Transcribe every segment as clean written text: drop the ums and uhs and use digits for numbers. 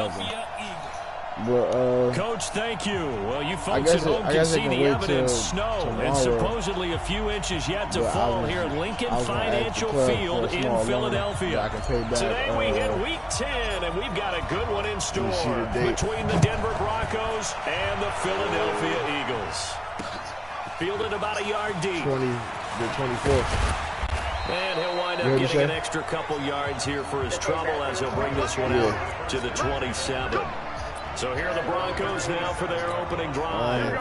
Philadelphia Eagles. But, Coach, thank you. Well, you folks at home can see the evidence. Snow and supposedly a few inches yet to fall here at Lincoln Financial Field in Philadelphia. Today we hit Week 10, and we've got a good one in store between the Denver Broncos and the Philadelphia Eagles. Fielded about a yard deep. The 24th. And he'll wind up getting an extra couple yards here for his trouble as he'll bring this one out to the 27. So here are the Broncos now for their opening drive.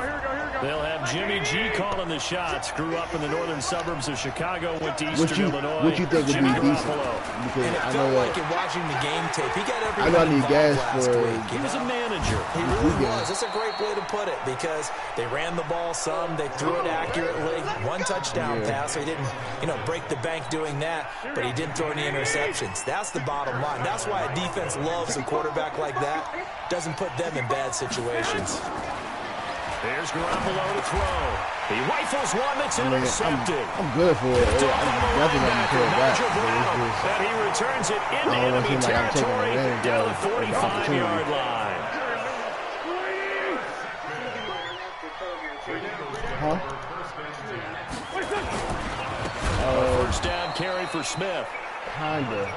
They'll have Jimmy G calling the shots. Grew up in the northern suburbs of Chicago, went to Eastern Illinois. What you think would be decent? Because and it felt like in watching the game tape, he got everyone involved last week. He was a manager. He really was. That's a great way to put it because they ran the ball some, they threw it accurately. One touchdown pass, so he didn't, break the bank doing that, but he didn't throw any interceptions. That's the bottom line. That's why a defense loves a quarterback like that. Doesn't put them in bad situations. There's Garoppolo to throw. He rifles one that's intercepted. I'm good for it. I'm definitely going to pull it back. And he returns it into enemy territory down the 45-yard line. First down carry for Smith. Kinda.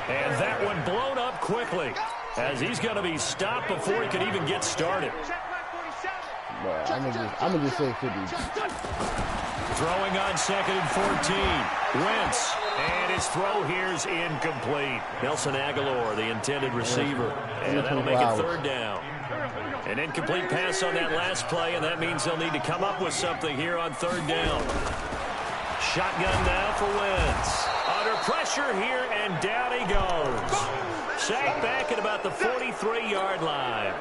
And that one blown up quickly as he's going to be stopped before he could even get started. But I'm gonna just say 50. Throwing on 2nd and 14. Wentz. And his throw here's incomplete. Nelson Aguilar, the intended receiver. And that'll make it 3rd down. An incomplete pass on that last play, and that means they'll need to come up with something here on 3rd down. Shotgun now for Wentz. Under pressure here, and down he goes. Sacked back at about the 43-yard line.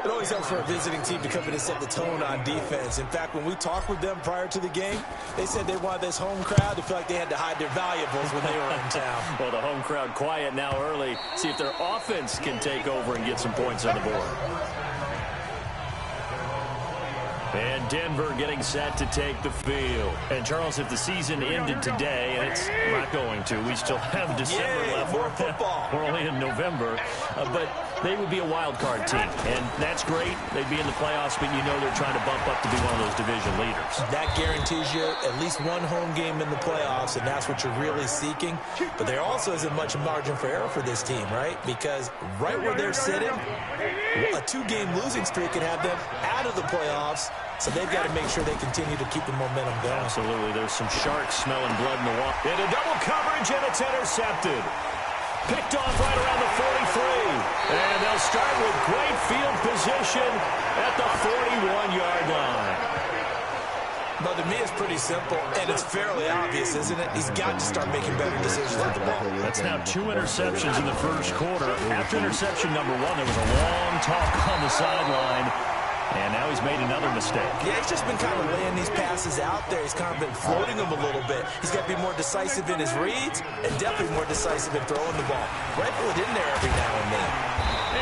It always helps for a visiting team to come in and set the tone on defense. In fact, when we talked with them prior to the game, they said they wanted this home crowd to feel like they had to hide their valuables when they were in town. Well, the home crowd quiet now early. See if their offense can take over and get some points on the board. And Denver getting set to take the field. And, Charles, if the season ended today, and it's not going to, we still have December left. More football. We're only in November. But they would be a wild card team. And that's great. They'd be in the playoffs, but you know they're trying to bump up to be one of those division leaders. That guarantees you at least one home game in the playoffs, and that's what you're really seeking. But there also isn't much margin for error for this team, right? Because right where they're sitting, a 2-game losing streak can have them out of the playoffs. So they've got to make sure they continue to keep the momentum going. Absolutely. There's some sharks smelling blood in the water. Into double coverage, and it's intercepted. Picked off right around the 43. And they'll start with great field position at the 41-yard line. But to me, it's pretty simple, and it's fairly obvious, isn't it? He's got to start making better decisions with the ball. That's now 2 interceptions in the first quarter. After interception number 1, there was a long talk on the sideline. And now he's made another mistake. Yeah, he's just been kind of laying these passes out there. He's kind of been floating them a little bit. He's got to be more decisive in his reads and definitely more decisive in throwing the ball. Rifle it in there every now and then.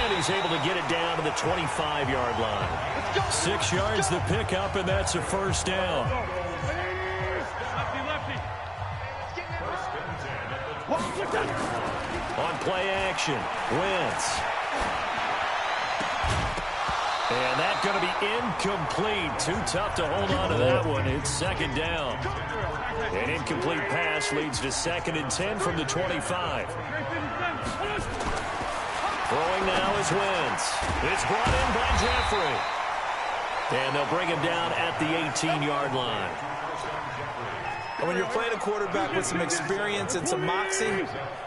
And he's able to get it down to the 25-yard line. 6 yards the pickup, and that's a first down. On play action, Wentz. And that's going to be incomplete. Too tough to hold on to that one. It's 2nd down. An incomplete pass leads to 2nd and 10 from the 25. Throwing now is Wentz. It's brought in by Jeffrey. And they'll bring him down at the 18-yard line. And when you're playing a quarterback with some experience and some moxie,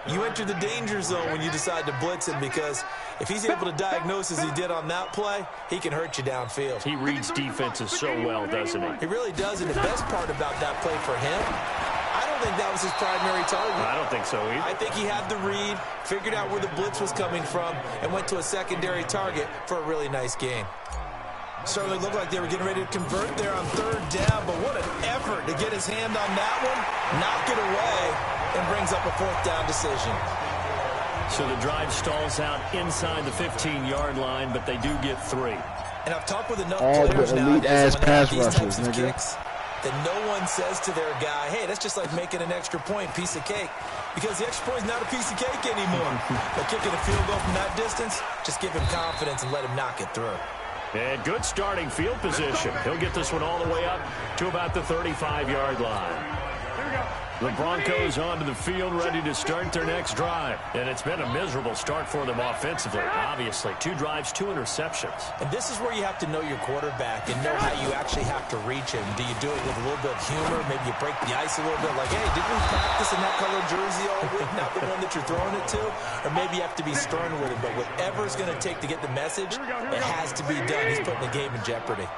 you enter the danger zone when you decide to blitz him, because if he's able to diagnose as he did on that play, he can hurt you downfield. He reads defenses so well, doesn't he? He really does, and the best part about that play for him, I don't think that was his primary target. I don't think so either. I think he had the read, figured out where the blitz was coming from, and went to a secondary target for a really nice gain. Certainly looked like they were getting ready to convert there on 3rd down, but what an effort to get his hand on that one, knock it away, and brings up a 4th down decision. So the drive stalls out inside the 15-yard line, but they do get 3. And I've talked with enough players now elite-ass pass rushers, kicks. that no one says to their guy, hey, that's just like making an extra point, piece of cake. Because the extra point is not a piece of cake anymore. But kicking a field goal from that distance, just give him confidence and let him knock it through. And good starting field position. He'll get this one all the way up to about the 35-yard line. The Broncos onto the field, ready to start their next drive. And it's been a miserable start for them offensively, obviously. 2 drives, 2 interceptions. And this is where you have to know your quarterback and know how you actually have to reach him. Do you do it with a little bit of humor? Maybe you break the ice a little bit, like, hey, didn't we practice in that color jersey all week, not the one that you're throwing it to? Or maybe you have to be stern with him. But whatever it's going to take to get the message, it has to be done. He's putting the game in jeopardy.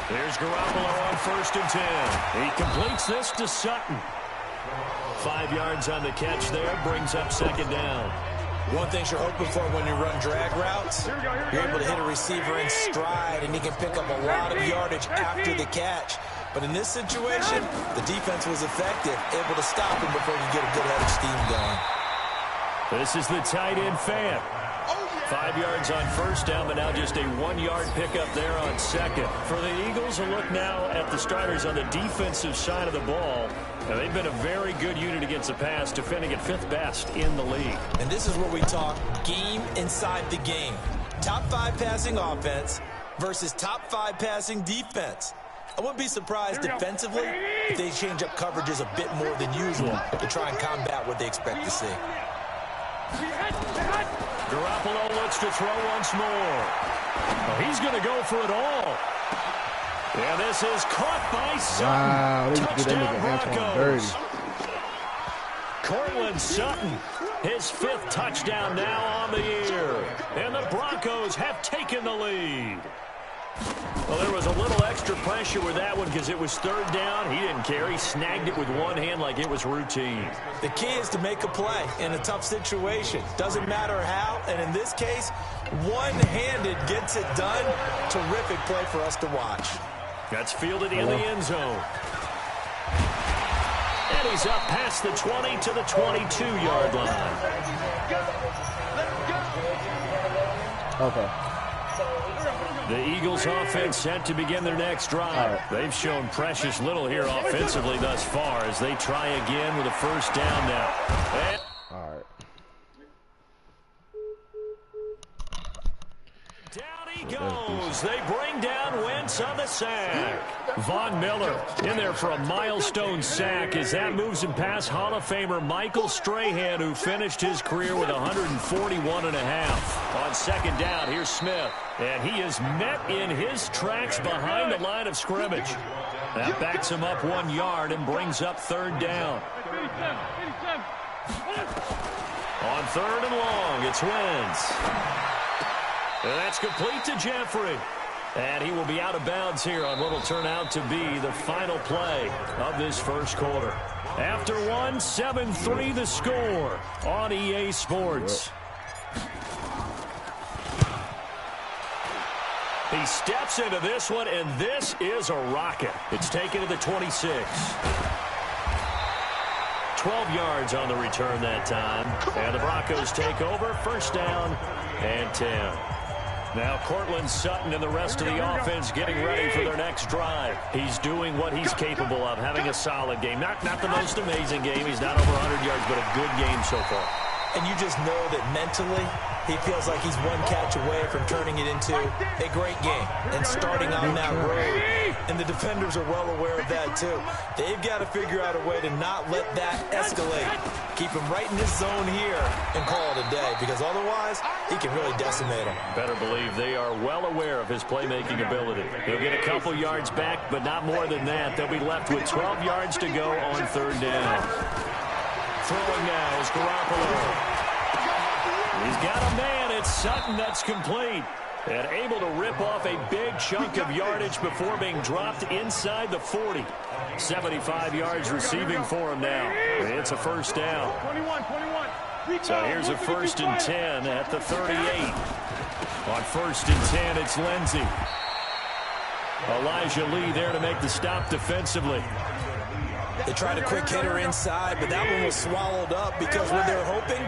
Here's Garoppolo on 1st and 10. He completes this to Sutton. 5 yards on the catch there, brings up 2nd down. One thing you're hoping for when you run drag routes, you're able to hit a receiver in stride, and he can pick up a lot of yardage after the catch. But in this situation, the defense was effective, able to stop him before he could get a good head of steam going. This is the tight end Fant. 5 yards on 1st down, but now just a 1-yard pickup there on 2nd. For the Eagles, a look now at the starters on the defensive side of the ball. Now, they've been a very good unit against the pass, defending at 5th best in the league. And this is where we talk game inside the game. Top 5 passing offense versus top 5 passing defense. I wouldn't be surprised defensively if they change up coverages a bit more than usual to try and combat what they expect to see. Garoppolo looks to throw once more. Well, he's going to go for it all. And this is caught by Sutton. Wow, Touchdown Broncos. Cortland Sutton, his 5th touchdown now on the year. And the Broncos have taken the lead. Well, there was a little extra pressure with that one because it was 3rd down. He didn't care. He snagged it with one hand like it was routine. The key is to make a play in a tough situation. Doesn't matter how, and in this case, one-handed gets it done. Terrific play for us to watch. That's fielded in the end zone. And he's up past the 20 to the 22-yard line. Okay. The Eagles offense set to begin their next drive. They've shown precious little here offensively thus far as they try again with a 1st down now. And All right. down he goes. They bring down Wentz on the sack. Von Miller in there for a milestone sack as that moves him past Hall of Famer Michael Strahan, who finished his career with 141 and a half. On 2nd down, here's Smith. And he is met in his tracks behind the line of scrimmage. That backs him up 1 yard and brings up 3rd down. On 3rd and long, it's Wentz. And that's complete to Jeffrey. And he will be out of bounds here on what will turn out to be the final play of this 1st quarter. After 1, 7-3 the score on EA Sports. He steps into this one, and this is a rocket. It's taken to the 26. 12 yards on the return that time. And the Broncos take over, 1st down and 10. Now Cortland Sutton and the rest of the offense getting ready for their next drive. He's doing what he's capable of, having a solid game. Not the most amazing game. He's not over 100 yards, but a good game so far. And you just know that mentally he feels like he's one catch away from turning it into a great game and starting on that road. And the defenders are well aware of that too. They've got to figure out a way to not let that escalate. Keep him right in his zone here and call it a day, because otherwise he can really decimate him. Better believe they are well aware of his playmaking ability. He'll get a couple yards back, but not more than that. They'll be left with 12 yards to go on 3rd down. Throwing now is Garoppolo. He's got a man. It's Sutton that's complete. And able to rip off a big chunk of yardage before being dropped inside the 40. 75 yards receiving for him now. It's a 1st down. So here's a 1st and 10 at the 38. On 1st and 10, it's Lindsey. Elijah Lee there to make the stop defensively. They tried a quick hitter inside, but that one was swallowed up because when they're hoping,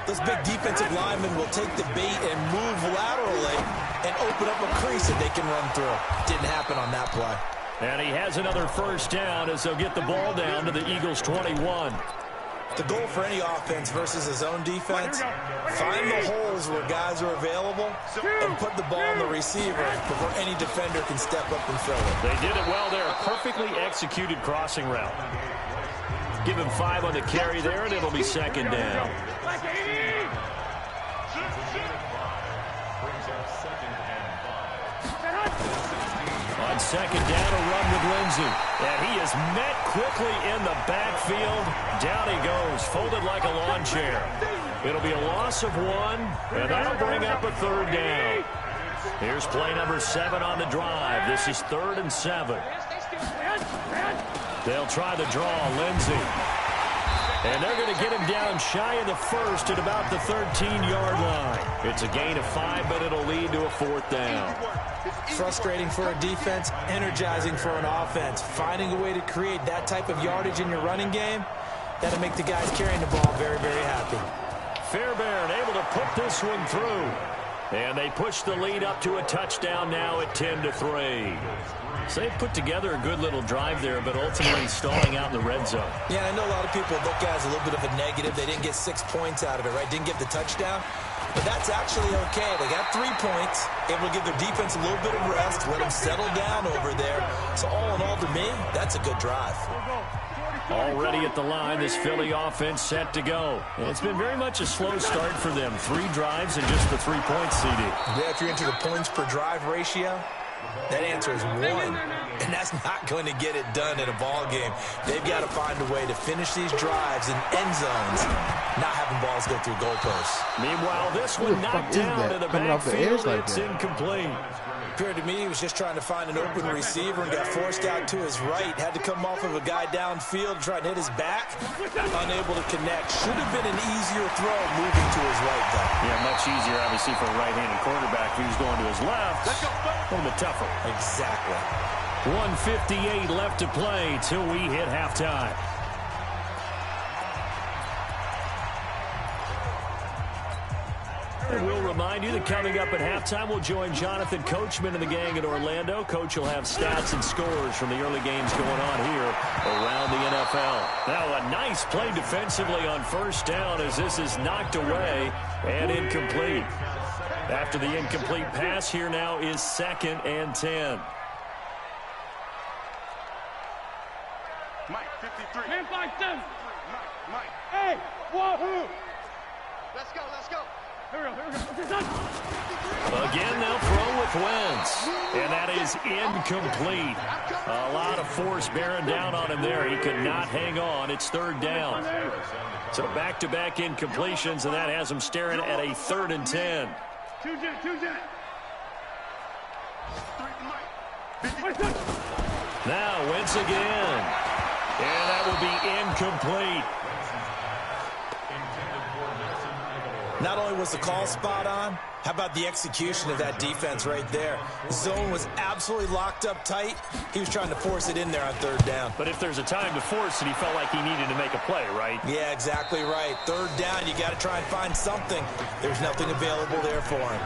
those big defensive linemen will take the bait and move laterally and open up a crease that they can run through. Didn't happen on that play. And he has another first down as they'll get the ball down to the Eagles' 21. The goal for any offense versus his own defense, find the holes where guys are available and put the ball in the receiver before any defender can step up and fill it. They did it well there. A perfectly executed crossing route. Give him 5 on the carry there, and it'll be second down. On second down, a run with Lindsey. And he is met quickly in the backfield. Down he goes, folded like a lawn chair. It'll be a loss of 1, and that'll bring up a third down. Here's play number 7 on the drive. This is 3rd and 7. They'll try the draw, Lindsey. And they're going to get him down shy of the first at about the 13-yard line. It's a gain of 5, but it'll lead to a 4th down. Frustrating for a defense, energizing for an offense. Finding a way to create that type of yardage in your running game, that'll make the guys carrying the ball very, very happy. Fairbairn able to put this one through. And they push the lead up to a touchdown now at 10-3. So they put together a good little drive there, but ultimately stalling out in the red zone. Yeah, I know a lot of people look at it as a little bit of a negative. They didn't get 6 points out of it, right? Didn't get the touchdown. But that's actually okay. They got 3 points, able to give their defense a little bit of rest, let them settle down over there. So all in all, to me, that's a good drive. Already at the line, this Philly offense set to go. And it's been very much a slow start for them. 3 drives and just the 3 points, CD. Yeah, if you're into the points per drive ratio, that answer is 1. And that's not going to get it done in a ball game. They've got to find a way to finish these drives in end zones, not having balls go through goalposts. Meanwhile, this one knocked down in the backfield. It's incomplete. Appeared to me he was just trying to find an open receiver and got forced out to his right. Had to come off of a guy downfield, try and hit his back. Unable to connect. Should have been an easier throw moving to his right, though. Yeah, much easier, obviously, for a right-handed quarterback who's going to his left. A little bit tougher. Exactly. 1:58 left to play till we hit halftime. And we'll remind you that coming up at halftime, we'll join Jonathan Coachman and the gang in Orlando. Coach will have stats and scores from the early games going on here around the NFL. Now, a nice play defensively on first down as this is knocked away and incomplete. After the incomplete pass, here now is 2nd and 10. Mike, 53. Man, 5-7. Mike. Hey, wahoo! Let's go, let's go. Here we go. Again, they'll throw with Wentz. And that is incomplete. A lot of force bearing down on him there. He could not hang on. It's 3rd down. So back-to-back incompletions, and that has him staring at a 3rd and 10. Two jet. Now, Wentz again. And that will be incomplete. Not only was the call spot on, how about the execution of that defense right there? The zone was absolutely locked up tight. He was trying to force it in there on 3rd down. But if there's a time to force it, he felt like he needed to make a play, right? Yeah, exactly right. 3rd down, you got to try and find something. There's nothing available there for him.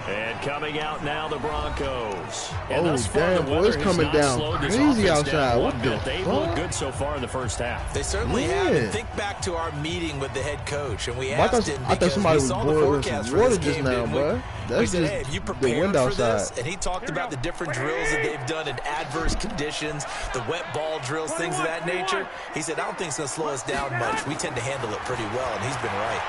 And coming out now, the Broncos. And damn, boy, it's coming down crazy outside. What the They've looked good so far in the first half. They certainly have. And think back to our meeting with the head coach, and we asked him I thought somebody we was saw the boiling forecast some for water this just game, now, didn't we? bro. We That's said, just hey, have you the prepared wind for outside. this? And he talked about the different drills that they've done in adverse conditions, the wet ball drills, things of that nature. He said, I don't think it's going to slow us down much. We tend to handle it pretty well, and he's been right.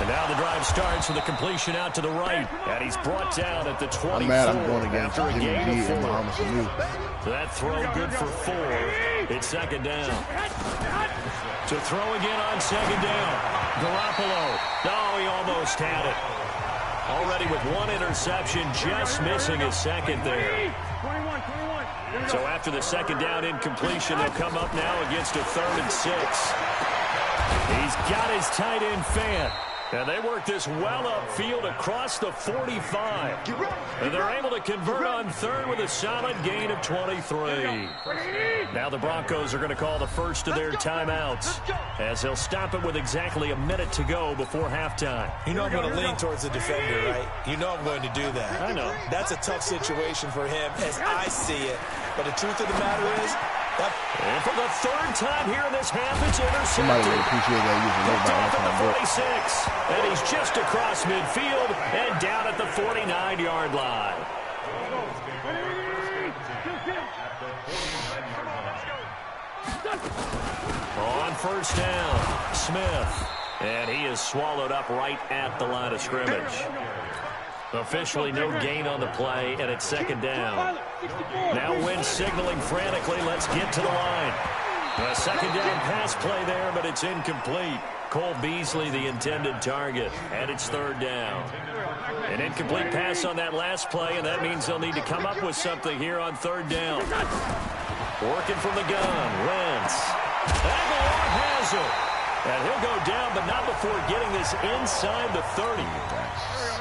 And now the drive starts with a completion out to the right. And he's brought down at the 24. I'm mad I'm going against after a Jimmy gain G of 4. and Muhammad Sanu. So that throw good for 4. It's 2nd down. To throw again on 2nd down. Garoppolo. No, he almost had it. Already with 1 interception, just missing his 2nd there. 21. So after the 2nd down incompletion, they'll come up now against a 3rd and 6. He's got his tight end Fant. And they work this well upfield across the 45. And they're able to convert on third with a solid gain of 23. Now the Broncos are going to call the first of their timeouts, as they'll stop it with exactly a minute to go before halftime. You know I'm going to lean towards the defender, right? You know I'm going to do that. I know. That's a tough situation for him as I see it. But the truth of the matter is, and for the third time here in this half, it's intercepted. Somebody would appreciate that using Picked nobody off on at the the 46, and he's just across midfield and down at the 49-yard line. On first down, Smith, and he is swallowed up right at the line of scrimmage. Officially no gain on the play, and it's second down. Now Wentz signaling frantically, let's get to the line. A second down pass play there, but it's incomplete. Cole Beasley, the intended target, and it's third down. An incomplete pass on that last play, and that means they'll need to come up with something here on third down. Working from the gun, Wentz. Aguilar has it. And he'll go down, but not before getting this inside the 30.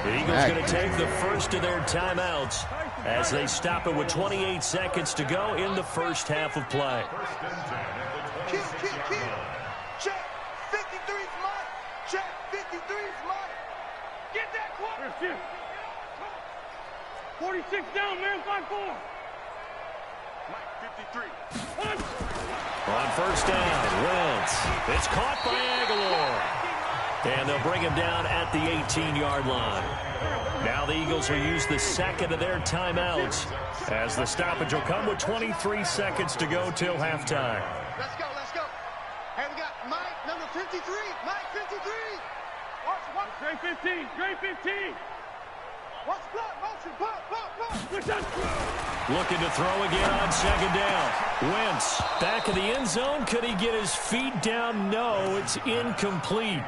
The Eagles going to take the first of their timeouts as they stop it with 28 seconds to go in the first half of play. Check. 53's mine. Check. 53's mine. Get that quarter. 46 down, man. 5-4. Mike, 53. On first down, Wentz. It's caught by Aguilar. And they'll bring him down at the 18-yard line. Now the Eagles will use the second of their timeouts as the stoppage will come with 23 seconds to go till halftime. Let's go. Hey, we got Mike, number 53. Mike, 53. Watch. Straight 15. Straight 15. Watch block. Motion. Pop. Looking to throw again on second down. Wentz back in the end zone. Could he get his feet down? No, it's incomplete.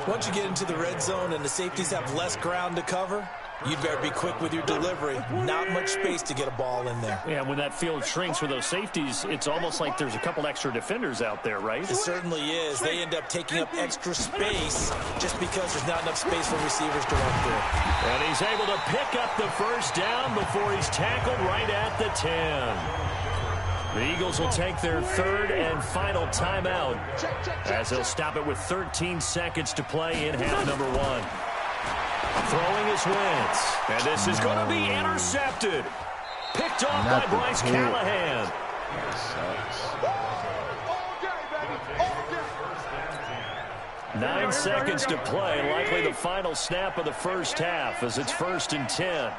once you get into the red zone and the safeties have less ground to cover, you'd better be quick with your delivery. Not much space to get a ball in there. Yeah, when that field shrinks with those safeties, it's almost like there's a couple extra defenders out there, right? It certainly is. They end up taking up extra space just because there's not enough space for receivers to run through. And he's able to pick up the first down before he's tackled right at the 10. The Eagles will take their third and final timeout as they'll stop it with 13 seconds to play in half number one. Throwing is Wentz, and this is going to be intercepted. Picked off by Bryce Callahan. 9 seconds to play, likely the final snap of the first half as it's 1st and 10.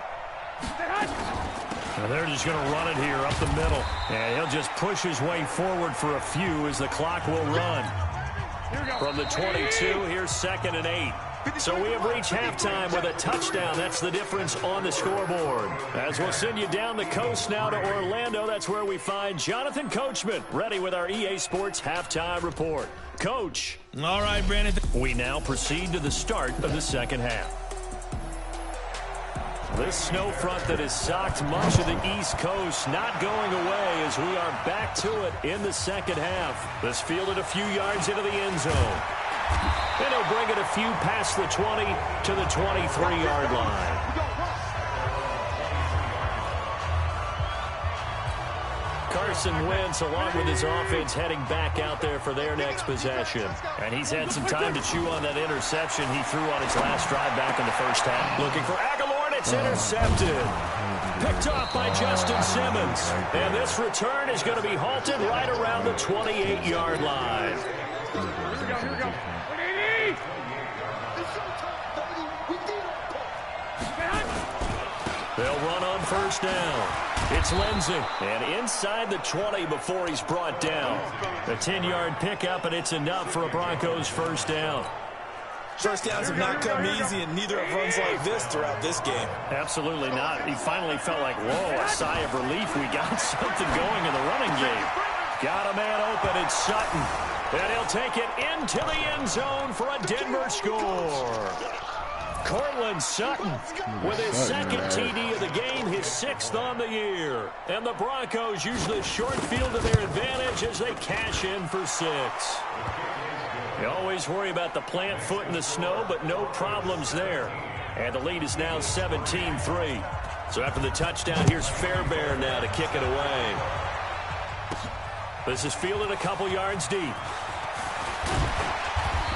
And they're just going to run it here up the middle. And he'll just push his way forward for a few as the clock will run. From the 22, here's 2nd and 8. So we have reached halftime with a touchdown. That's the difference on the scoreboard. As we'll send you down the coast now to Orlando, that's where we find Jonathan Coachman, ready with our EA Sports Halftime Report. Coach. All right, Brandon. We now proceed to the start of the second half. This snow front that has socked much of the East Coast not going away as we are back to it in the second half. This fielded a few yards into the end zone. And he'll bring it a few past the 20 to the 23-yard line. Carson Wentz, along with his offense, heading back out there for their next possession. And he's had some time to chew on that interception he threw on his last drive back in the first half. Looking for Aguilar, and it's intercepted. Picked off by Justin Simmons. And this return is going to be halted right around the 28-yard line. They'll run on first down. It's Lindsey, and inside the 20 before he's brought down. A 10-yard pickup, and it's enough for a Broncos first down. First downs have not come easy, and neither have runs like this throughout this game. Absolutely not. He finally felt like, whoa, a sigh of relief. We got something going in the running game. Got a man open, it's Sutton. And he'll take it into the end zone for a Denver score. Cortland Sutton with his second TD of the game, his 6th on the year. And the Broncos use the short field to their advantage as they cash in for 6. You always worry about the plant foot in the snow, but no problems there. And the lead is now 17-3. So after the touchdown, here's Fairbairn now to kick it away. This is fielded a couple yards deep.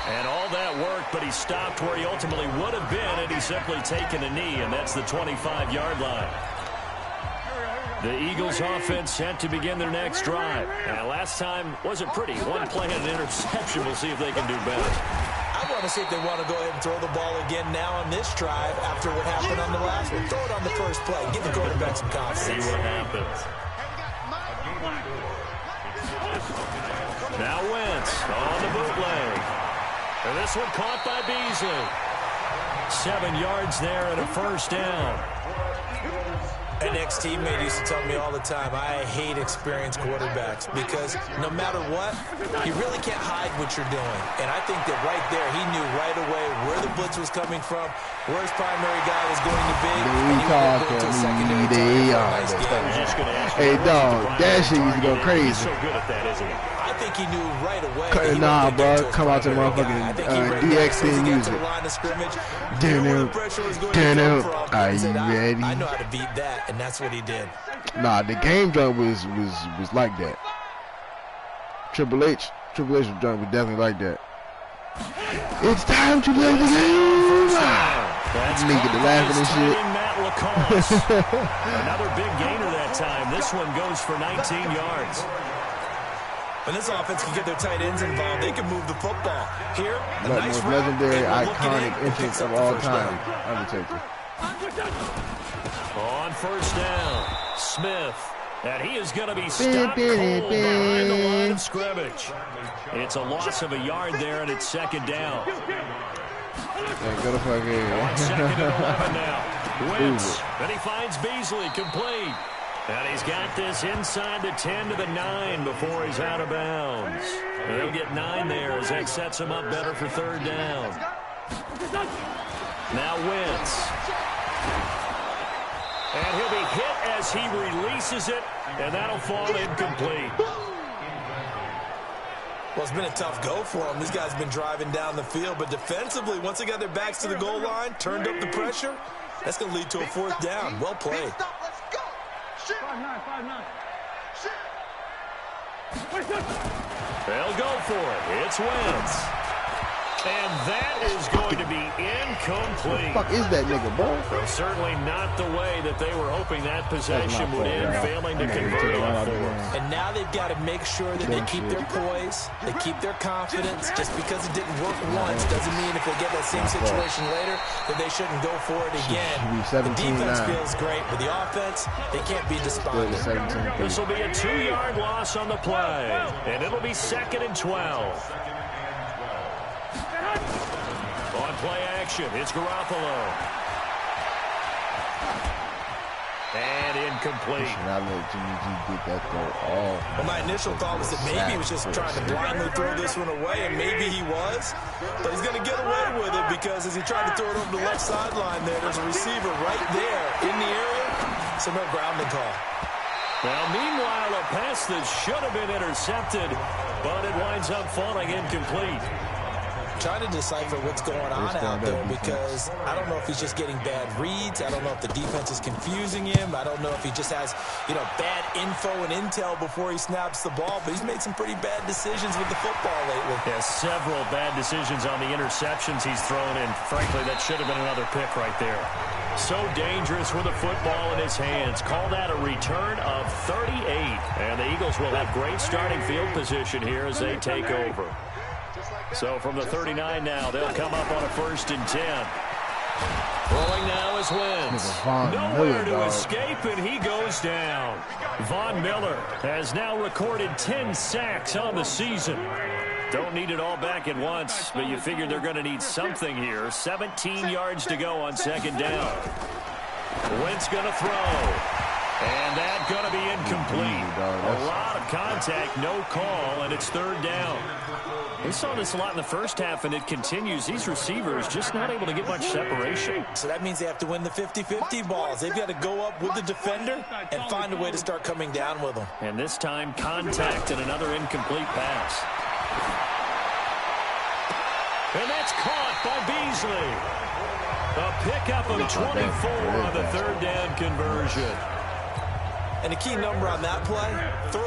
And all that worked, but he stopped where he ultimately would have been had he simply taken a knee, and that's the 25-yard line. The Eagles offense set to begin their next drive. And last time wasn't pretty. One play and an interception. We'll see if they can do better. I want to see if they want to go ahead and throw the ball again now on this drive after what happened on the last one. Throw it on the first play. Give the quarterback some confidence. See what happens. Now Wentz on the bootleg. And this one caught by Beasley. 7 yards there and a first down. An ex-teammate used to tell me all the time, I hate experienced quarterbacks because no matter what, you really can't hide what you're doing. And I think that right there, he knew right away where the blitz was coming from, where his primary guy was going to be, and he was going to a secondary Hey, dog, that shit used to go crazy. He's so good at that, isn't he? I think he knew right away. Nah, bro, come out to the motherfucking DX music. Damn. Are you ready? I know how to beat that, and that's what he did. Nah, the game jump was like that. Triple H jump was definitely like that. It's time to play the game. That's nigga the laughing and shit. Another big gainer that time. This one goes for 19 yards. When this offense can get their tight ends involved, they can move the football. Here, a Like nice most route, legendary, they will look iconic it in and entrance picks up of the all first time. down. Undertaker. On first down, Smith. And he is going to be stopped cold behind the line of scrimmage. It's a loss of a yard there, and it's second down. Yeah, go the fuck here. On second and 11 now. Wentz. Then he finds Beasley complete. And he's got this inside the 10 to the 9 before he's out of bounds. And they'll get 9 there as that sets him up better for third down. Now Wentz. And he'll be hit as he releases it, and that'll fall incomplete. Well, it's been a tough go for him. These guys have been driving down the field, but defensively, once they got their backs to the goal line, turned up the pressure, that's going to lead to a fourth down. Well played. 5-9. They'll go for it. It's Wentz. And that is going to be incomplete. What the fuck is that nigga, bro? Well, certainly not the way that they were hoping that possession would end, failing to convert on fourth. And now they've got to make sure that they keep their poise, they keep their confidence. Just because it didn't work once doesn't mean if they get that same situation later that they shouldn't go for it again. The defense feels great, but the offense, they can't be despondent. This will be a 2-yard loss on the play, and it'll be second and 12. On play action, it's Garoppolo. And incomplete. I let Jimmy G get that throw off. Well, my initial thought was that maybe he was just trying to blindly throw this one away, and maybe he was. But he's going to get away with it because as he tried to throw it over the left sideline there's a receiver right there in the area. So no grounding call. Now, meanwhile, a pass that should have been intercepted, but it winds up falling incomplete. Trying to decipher what's going on out there because I don't know if he's just getting bad reads. I don't know if the defense is confusing him. I don't know if he just has, bad info and intel before he snaps the ball. But he's made some pretty bad decisions with the football lately. Yeah, several bad decisions on the interceptions he's thrown, and frankly, that should have been another pick right there. So dangerous with the football in his hands. Call that a return of 38. And the Eagles will have great starting field position here as they take over. So from the 39 now, they'll come up on a 1st and 10. Rolling now is Wentz. Nowhere to escape, and he goes down. Von Miller has now recorded 10 sacks on the season. Don't need it all back at once, but you figure they're going to need something here. 17 yards to go on second down. Wentz going to throw. And that's going to be incomplete. A lot of contact, no call, and it's third down. We saw this a lot in the first half, and it continues. These receivers just not able to get much separation. So that means they have to win the 50-50 balls. They've got to go up with the defender and find a way to start coming down with them. And this time, contact and another incomplete pass. And that's caught by Beasley. A pickup of 24 on the third down conversion. And a key number on that play, 3.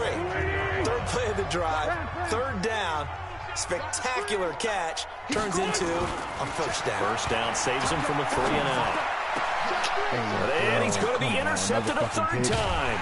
Third play of the drive, third down. Spectacular catch turns into a first down. First down saves him from a 3-and-out. And he's going to be intercepted a third time.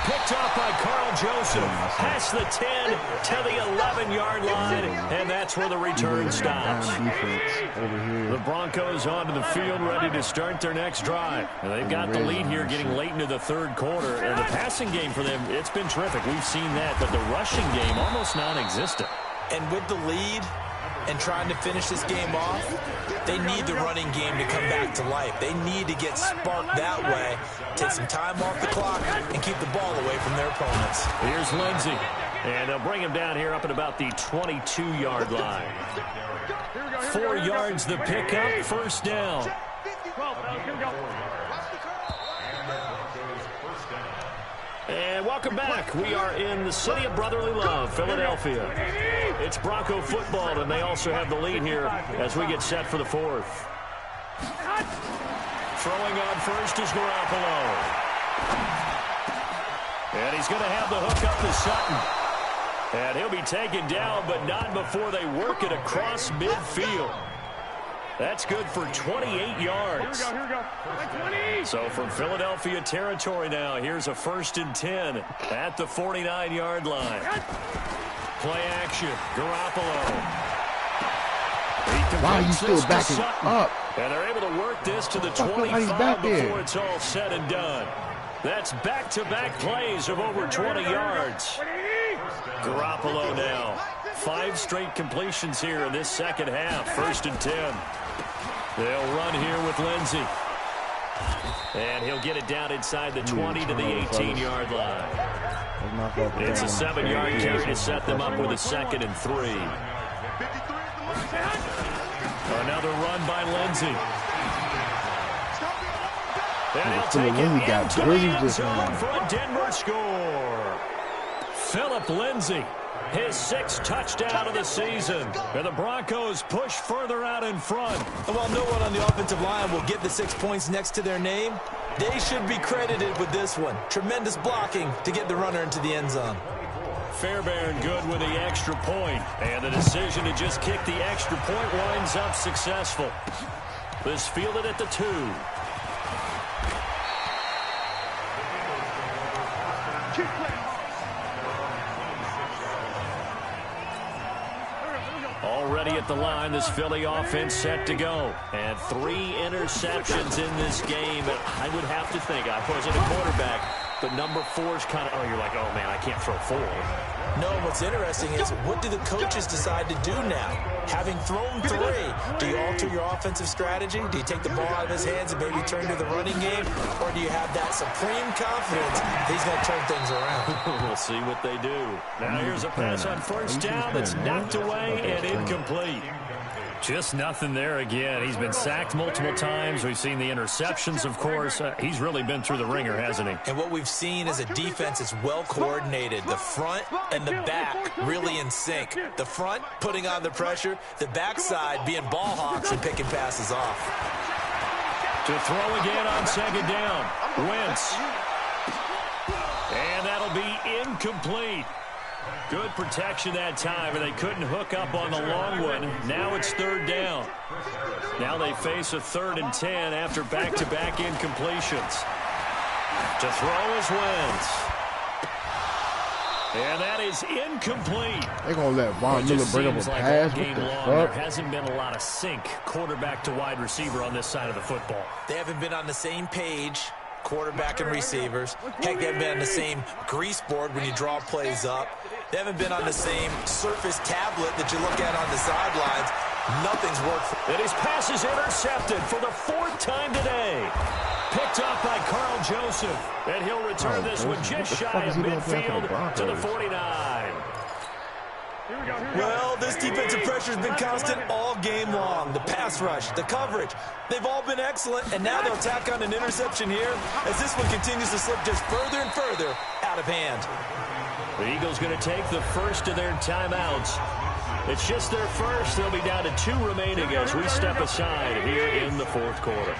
Picked off by Carl Joseph. Past the 10 to the 11-yard line. And that's where the return stops. The Broncos onto the field ready to start their next drive. And they've got the lead here getting late into the third quarter. And the passing game for them, it's been terrific. We've seen that. But the rushing game, almost non-existent. And with the lead and trying to finish this game off, they need the running game to come back to life. They need to get sparked that way, take some time off the clock, and keep the ball away from their opponents. Here's Lindsey. And they'll bring him down here up at about the 22-yard line. 4 yards the pickup, first down. And welcome back. We are in the city of brotherly love, Philadelphia. It's Bronco football, and they also have the lead here as we get set for the fourth. Throwing on first is Garoppolo. And he's going to have the hook up to Sutton. And he'll be taken down, but not before they work it across midfield. That's good for 28 yards. Here we go. 20. So from Philadelphia territory now, here's a 1st and 10 at the 49-yard line. Play action, Garoppolo. Why are you still backing up? And they're able to work this to the 25 before it's all said and done. That's back-to-back plays of over 20 yards. Garoppolo now. 5 straight completions here in this second half. 1st and 10. They'll run here with Lindsey. And he'll get it down inside the 20 to the 18-yard line. It's a 7-yard carry to set them up with a 2nd and 3. Another run by Lindsey. And he'll take it into the end zone for a Denver score. Philip Lindsey. His 6th touchdown of the season. And the Broncos push further out in front. And while no one on the offensive line will get the 6 points next to their name, they should be credited with this one. Tremendous blocking to get the runner into the end zone. Fairbairn good with the extra point. And the decision to just kick the extra point winds up successful. This fielded at the 2. Already at the line, this Philly offense set to go. And 3 interceptions in this game. And I would have to think, I wasn't a quarterback, but number 4 is kind of, oh, you're like, oh, man, I can't throw 4. No, what's interesting is what do the coaches decide to do now? Having thrown 3, do you alter your offensive strategy? Do you take the ball out of his hands and maybe turn to the running game? Or do you have that supreme confidence he's going to turn things around? We'll see what they do. Now here's a pass on 1st down that's knocked away and incomplete. Just nothing there again. He's been sacked multiple times. We've seen the interceptions, of course. He's really been through the ringer, hasn't he? And what we've seen is a defense that's well coordinated. The front and the back really in sync. The front putting on the pressure. The backside being ball hawks and picking passes off. To throw again on 2nd down. Wentz. And that'll be incomplete. Good protection that time, and they couldn't hook up on the long one. Now it's 3rd down. Now they face a 3rd and 10 after back-to-back incompletions. To throw is Wentz. And that is incomplete. They're going to let Von Miller bring up a pass. Game long, there hasn't been a lot of sync quarterback to wide receiver on this side of the football. They haven't been on the same page, quarterback and receivers. Heck, they haven't been on the same grease board when you draw plays up. They haven't been on the same surface tablet that you look at on the sidelines. Nothing's worked. And his pass is intercepted for the 4th time today. Picked off by Carl Joseph. And he'll return this one just shy of midfield to the 49. Well, this defensive pressure has been constant all game long. The pass rush, the coverage, they've all been excellent, and now they'll tack on an interception here as this one continues to slip just further and further out of hand. The Eagles going to take the first of their timeouts. It's just their first. They'll be down to 2 remaining as we step aside here in the fourth quarter.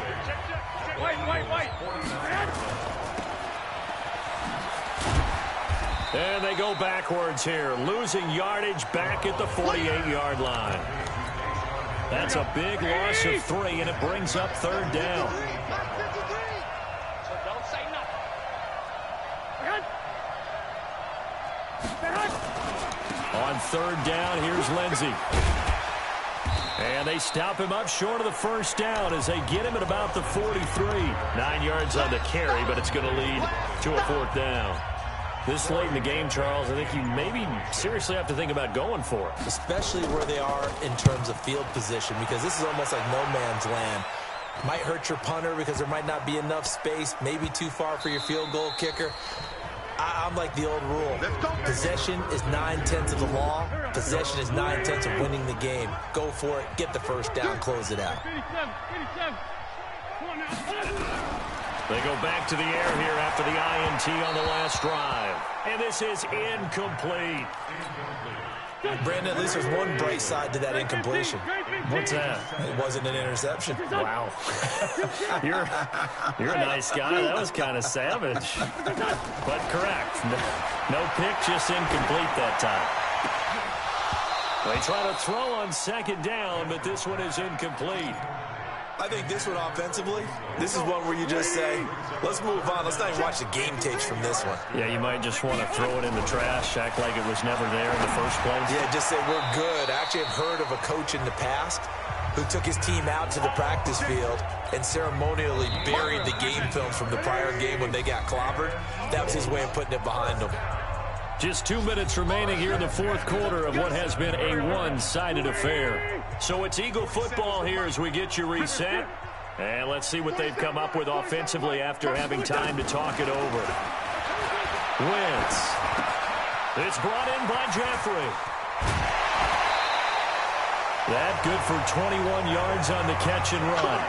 And they go backwards here, losing yardage back at the 48-yard line. That's a big loss of 3, and it brings up third down. On third down, here's Lindsey. And they stop him up short of the first down as they get him at about the 43. 9 yards on the carry, but it's going to lead to a fourth down. This late in the game, Charles, I think you maybe seriously have to think about going for it. Especially where they are in terms of field position, because this is almost like no man's land. Might hurt your punter because there might not be enough space, maybe too far for your field goal kicker. I'm like the old rule. Possession is 9/10 of the law. Possession is 9/10 of winning the game. Go for it. Get the first down. Close it out. They go back to the air here after the INT on the last drive. And this is incomplete. Brandon, at least there's one bright side to that incompletion. What's that? It wasn't an interception. Wow. You're a nice guy. That was kind of savage. But correct. No pick, just incomplete that time. They try to throw on second down, but this one is incomplete. I think this one offensively, this is one where you just say, let's move on. Let's not even watch the game tapes from this one. Yeah, you might just want to throw it in the trash, act like it was never there in the first place. Yeah, just say we're good. I actually have heard of a coach in the past who took his team out to the practice field and ceremonially buried the game films from the prior game when they got clobbered. That was his way of putting it behind them. Just 2 minutes remaining here in the fourth quarter of what has been a one-sided affair. So it's Eagle football here as we get you reset. And let's see what they've come up with offensively after having time to talk it over. Wentz. It's brought in by Jeffrey. That good for 21 yards on the catch and run.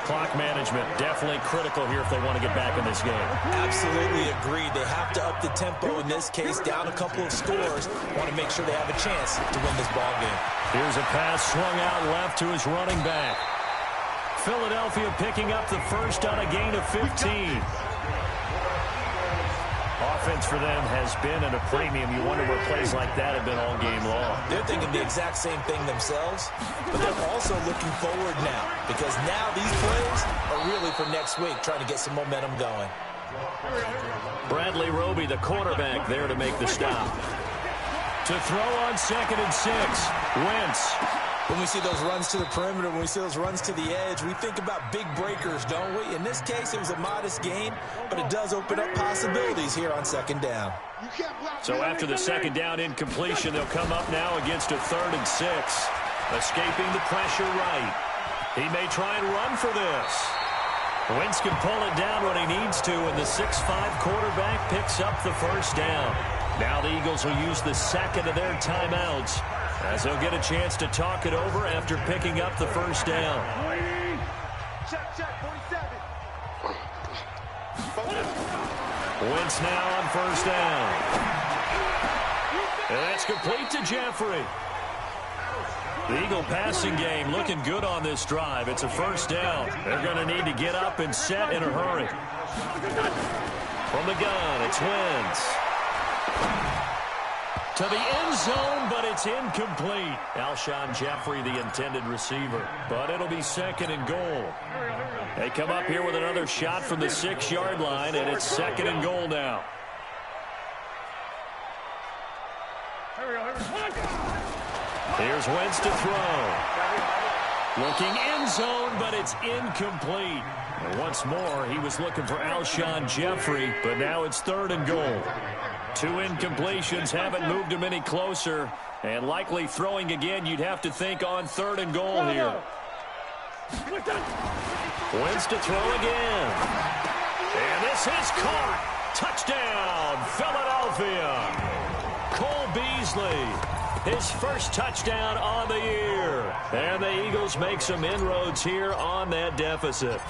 Clock management definitely critical here if they want to get back in this game. Absolutely agreed. They have to up the tempo in this case, down a couple of scores. Want to make sure they have a chance to win this ball game. Here's a pass swung out left to his running back. Philadelphia picking up the first on a gain of 15. Offense for them has been at a premium. You wonder where plays like that have been all game long. They're thinking the exact same thing themselves, but they're also looking forward now because now these plays are really for next week, trying to get some momentum going. Bradley Roby, the quarterback, there to make the stop. To throw on 2nd and 6. Wentz. When we see those runs to the perimeter, when we see those runs to the edge, we think about big breakers, don't we? In this case, it was a modest gain, but it does open up possibilities here on second down. So after the second down incompletion, they'll come up now against a 3rd and 6. Escaping the pressure right. He may try and run for this. Wentz can pull it down when he needs to, and the 6'5" quarterback picks up the first down. Now the Eagles will use the second of their timeouts as they'll get a chance to talk it over after picking up the first down. Wentz now on first down. And that's complete to Jeffrey. The Eagle passing game looking good on this drive. It's a first down. They're going to need to get up and set in a hurry. From the gun, it's Wentz. To the end zone, but it's incomplete. Alshon Jeffrey, the intended receiver. But it'll be 2nd and goal. They come up here with another shot from the 6-yard line, and it's 2nd and goal now. Here's Wentz to throw. Looking end zone, but it's incomplete. And once more, he was looking for Alshon Jeffrey, but now it's 3rd and goal. 2 incompletions haven't moved him any closer, and likely throwing again, you'd have to think on 3rd and goal here. Wentz to throw again. And this is caught. Touchdown, Philadelphia. Cole Beasley, his first touchdown on the year. And the Eagles make some inroads here on that deficit.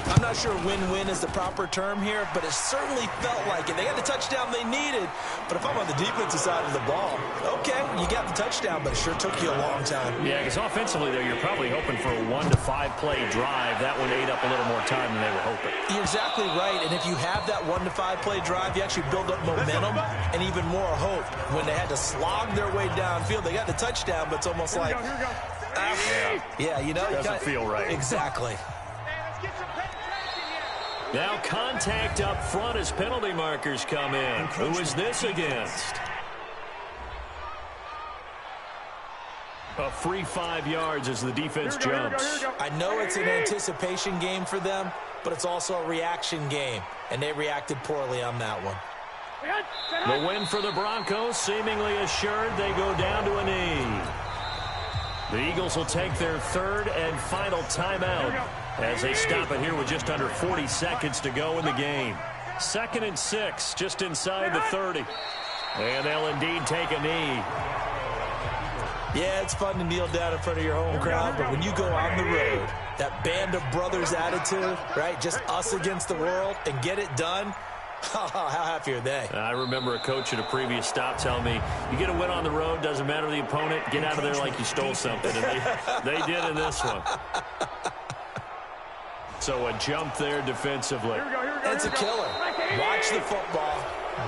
I'm not sure win-win is the proper term here, but it certainly felt like it. They got the touchdown they needed, But if I'm on the defensive side of the ball, okay, you got the touchdown, but it sure took you a long time. Yeah, because offensively, though, you're probably hoping for a 1 to 5 play drive. That one ate up a little more time than they were hoping. You're exactly right, and if you have that 1 to 5 play drive, you actually build up momentum and even more hope. When they had to slog their way downfield, they got the touchdown, but it's almost like, yeah, you know, doesn't feel right. Exactly. Now contact up front as penalty markers come in. Who is this against? A free 5 yards as the defense jumps. I know it's an anticipation game for them, but it's also a reaction game, and they reacted poorly on that one. The win for the Broncos seemingly assured. They go down to a knee. The Eagles will take their third and final timeout as they stop it here with just under 40 seconds to go in the game. 2nd and 6, just inside the 30. And they'll indeed take a knee. Yeah, it's fun to kneel down in front of your home crowd, but when you go on the road, that band of brothers attitude, right, just us against the world, and get it done, how happy are they? I remember a coach at a previous stop telling me, you get a win on the road, doesn't matter the opponent, get out of there like you stole something. And they did in this one. So a jump there defensively. It's a killer. Watch the football.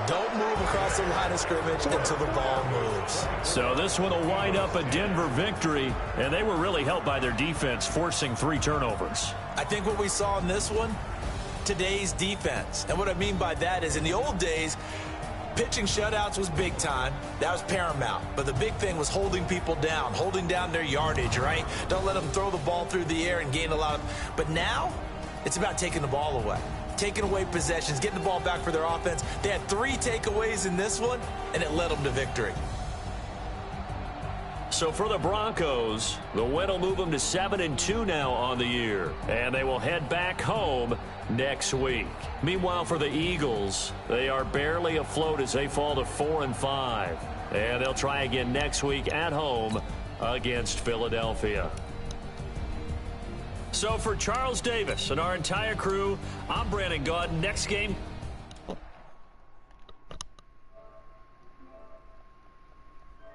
Don't move across the line of scrimmage until the ball moves. So this one will wind up a Denver victory, and they were really helped by their defense, forcing 3 turnovers. I think what we saw in this one, today's defense. And what I mean by that is in the old days, pitching shutouts was big time. That was paramount. But the big thing was holding people down, holding down their yardage, right? Don't let them throw the ball through the air and gain a lot of... But now, it's about taking the ball away. Taking away possessions, getting the ball back for their offense. They had 3 takeaways in this one, and it led them to victory. So for the Broncos, the win will move them to 7-2 now on the year. And they will head back home next week. Meanwhile, for the Eagles, they are barely afloat as they fall to 4-5. And they'll try again next week at home against Philadelphia. So for Charles Davis and our entire crew, I'm Brandon Gaudin. Next game,